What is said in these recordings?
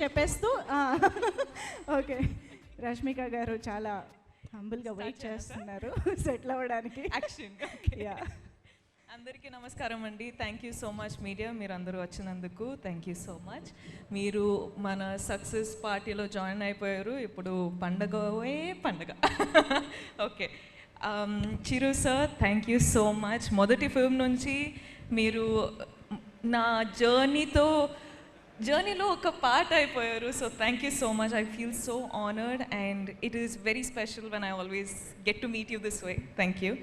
చెప్పేస్తూ ఓకే రష్మిక గారు చాలా హంబుల్గా వెయిట్ చేస్తున్నారు సెటిల్ అవ్వడానికి యాక్షన్. యా అందరికీ నమస్కారం అండి. Thank you so much media, మీరు అందరూ వచ్చినందుకు థ్యాంక్ యూ సో మచ్. మీరు మన సక్సెస్ పార్టీలో జాయిన్ అయిపోయారు. ఇప్పుడు పండగవే పండగ. Okay, Chiru sir thank you so much. మొదటి ఫిల్మ్ నుంచి మీరు నా జర్నీలో ఒక పార్ట్ అయిపోయారు. So thank you so much. I feel so honoured and it is very special when I always get to meet you this way. Thank you.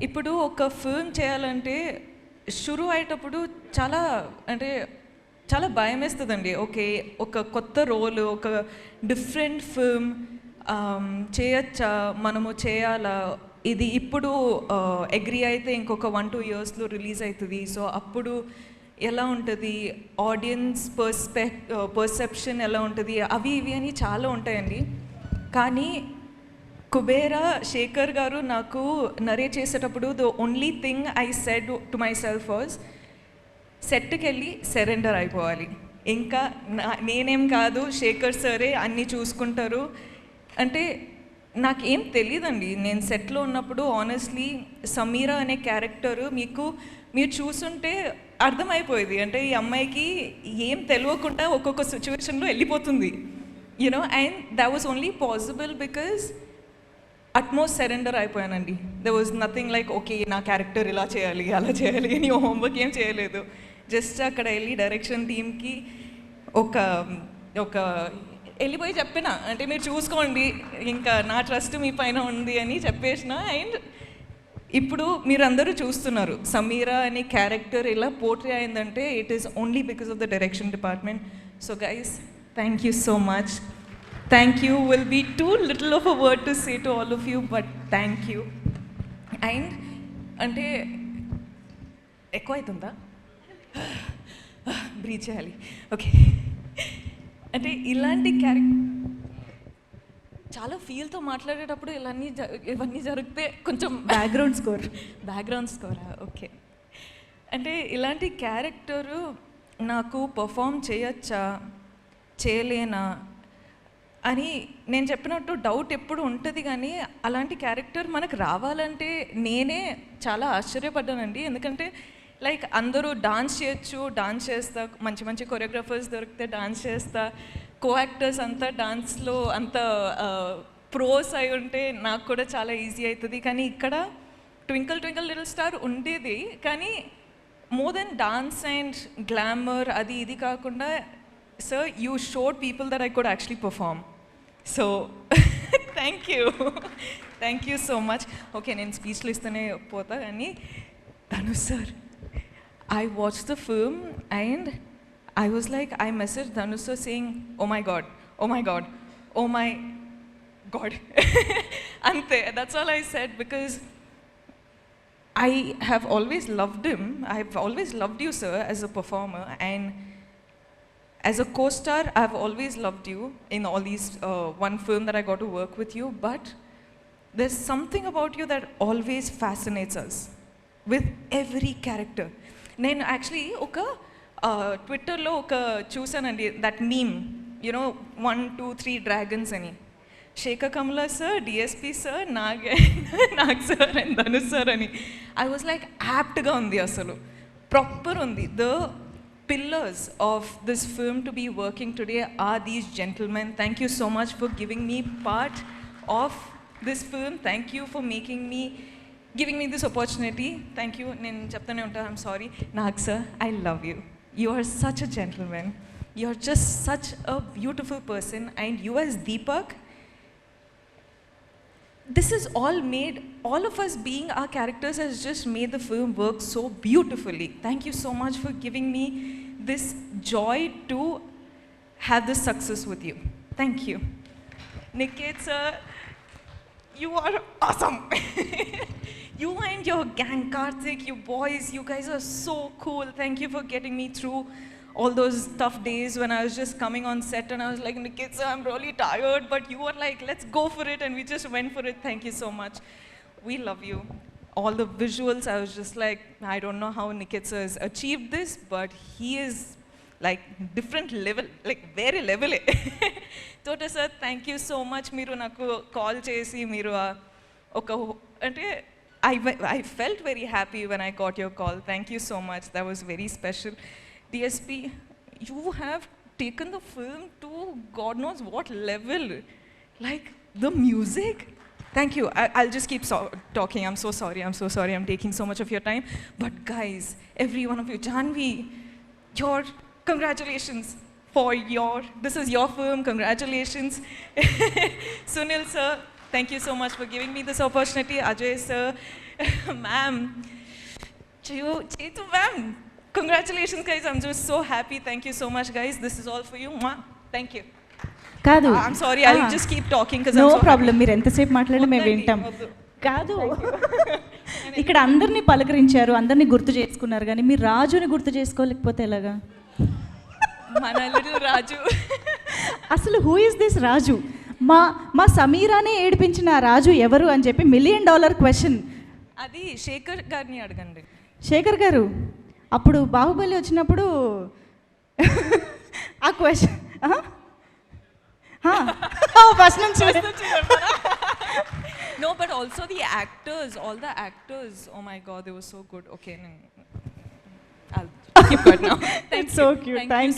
ఇప్పుడు ఒక film చేయాలంటే షురు అయ్యేటప్పుడు చాలా భయం వేస్తుందండి. ఓకే, ఒక కొత్త రోల్, ఒక డిఫరెంట్ ఫిల్మ్ చేయొచ్చా, మనము చేయాలా, ఇది ఇప్పుడు అగ్రీ అయితే ఇంకొక 1-2 ఇయర్స్లో రిలీజ్ అవుతుంది. సో అప్పుడు ఎలా ఉంటుంది, ఆడియన్స్ పర్సెప్షన్ ఎలా ఉంటుంది, అవి ఇవి అని చాలా ఉంటాయండి. కానీ కుబేరా శేఖర్ గారు నాకు నరేట్ చేసేటప్పుడు the only thing I said to my self was సెట్కి వెళ్ళి సరెండర్ అయిపోవాలి. ఇంకా నేనేం కాదు, శేఖర్ సరే అన్నీ చూసుకుంటారు. అంటే నాకేం తెలియదండి. నేను సెట్లో ఉన్నప్పుడు ఆనెస్ట్లీ సమీరా అనే క్యారెక్టరు మీరు చూసుంటే అర్థమైపోయేది. అంటే ఈ అమ్మాయికి ఏం తెలియకుండా ఒక్కొక్క సిచ్యువేషన్లో వెళ్ళిపోతుంది, you know. And that was only possible because utmost surrender అయిపోయానండి. There was nothing like okay నా క్యారెక్టర్ ఇలా చేయాలి అలా చేయాలి అని హోంవర్క్ ఏం చేయలేదు. జస్ట్ అక్కడ వెళ్ళి డైరెక్షన్ టీమ్కి ఒక వెళ్ళిపోయి చెప్పిన, అంటే మీరు చూసుకోండి, ఇంకా నా ట్రస్ట్ మీ పైన ఉంది అని చెప్పేసిన. అండ్ ఇప్పుడు మీరందరూ చూస్తున్నారు సమీరా అనే క్యారెక్టర్ ఇలా పోర్ట్రే అయిందంటే it is only because of the direction department. So guys, thank you so much. Thank you will be too little of a word to say to all of you, but thank you. And అంటే ఎక్కువ అవుతుందా, breath చేయాలి. Okay, అంటే ఇలాంటి character చాలా ఫీల్తో మాట్లాడేటప్పుడు ఇవన్నీ జరిగితే కొంచెం బ్యాక్గ్రౌండ్ స్కోరా. ఓకే, అంటే ఇలాంటి క్యారెక్టరు నాకు పర్ఫామ్ చేయొచ్చా చేయలేనా అని నేను చెప్పినట్టు డౌట్ ఎప్పుడు ఉంటుంది. కానీ అలాంటి క్యారెక్టర్ మనకు రావాలంటే నేనే చాలా ఆశ్చర్యపడ్డానండి. ఎందుకంటే లైక్ అందరూ డాన్స్ చేయొచ్చు, డాన్స్ చేస్తా, మంచి మంచి కొరియోగ్రాఫర్స్ దొరికితే డాన్స్ చేస్తా, కో యాక్టర్స్ అంతా డాన్స్లో అంత ప్రోస్ అయి ఉంటే నాకు కూడా చాలా ఈజీ అవుతుంది. కానీ ఇక్కడ ట్వింకిల్ ట్వింకిల్ లిటిల్ స్టార్ ఉండేది, కానీ more than dance and glamour అది ఇది కాకుండా sir, you showed people that I could actually perform. So, thank you so much. Okay, నేను స్పీచ్లో ఇస్తూనే పోతా. కానీ Dhanush sir, I watched the film and I was like, I messaged Dhanush sir saying, oh my god, ante, that's all I said, because I have always loved him. I have always loved you, sir, as a performer, and as a co-star, I've always loved you in all these one film that I got to work with you, but there's something about you that always fascinates us with every character. నేను actually ఒక ట్విట్టర్లో ఒక చూసానండి, that meme, you know 1, 2, 3 dragons అని. Sekhar Kammula sir, DSP sir, Nag sir and Dhanush sir అని. I was like యాప్ట్గా ఉంది, అసలు ప్రాపర్ ఉంది. The pillars of this film to be working today are these gentlemen. Thank you so much for giving me part of this film. Thank you for giving me this opportunity. Thank you. Nen cheptane unta, I'm sorry. Nag sir, I love you. You are such a gentleman. You are just such a beautiful person, and you as Deepak, this is all of us being our characters has just made the film work so beautifully. Thank you so much for giving me this joy to have this success with you. Thank you. Niket sir, you are awesome. You and your gang, Karthik, you boys, you guys are so cool. Thank you for getting me through all those tough days when I was just coming on set and I was like, Niket sir, I'm really tired, but you were like, let's go for it, and we just went for it. Thank you so much. We love you. All the visuals, I was just like, I don't know how Niket sir has achieved this, but he is like different level, like వేరే లెవెలే. తోట sir thank you so much. మీరు నాకు call చేసి మీరు ఒక అంటే I felt very happy when I got your call. Thank you so much. That was very special. DSP, you have taken the film to God knows what level. Like the music. Thank you. I'll just keep talking. I'm so sorry. I'm taking so much of your time. But guys, every one of you, Janvi, congratulations for this is your film. Congratulations. Sunil sir, thank you so much for giving me this opportunity. Ajay sir, ma'am, Chetu ma'am, congratulations guys. I'm just so happy. Thank you so much guys. This is all for you. Thank you. కాదు, I'm sorry. I'll just keep talking because no I'm so problem. మీరు ఎంతసేపు మాట్లాడినా మేము వింటాం. కాదు, ఇక్కడ అందరినీ పలకరించారు, అందరినీ గుర్తు చేసుకున్నారు, కానీ మీరు రాజుని గుర్తు చేసుకోలేకపోతే ఎలాగా? మన లిటిల్ రాజు. అసలు హూ ఇస్ దిస్ రాజు? మా సమీరానే ఏడిపించిన ఆ రాజు ఎవరు అని చెప్పి $1 million క్వశ్చన్. అది శేఖర్ గారిని అడగండి. శేఖర్ గారు అప్పుడు బాహుబలి వచ్చినప్పుడు ఆ క్వశ్చన్ ఫస్ట్ నుంచి No, but also the actors, all the actors. Oh my God, they were so good. Okay, I'll keep quiet now. It's so cute. Thank you.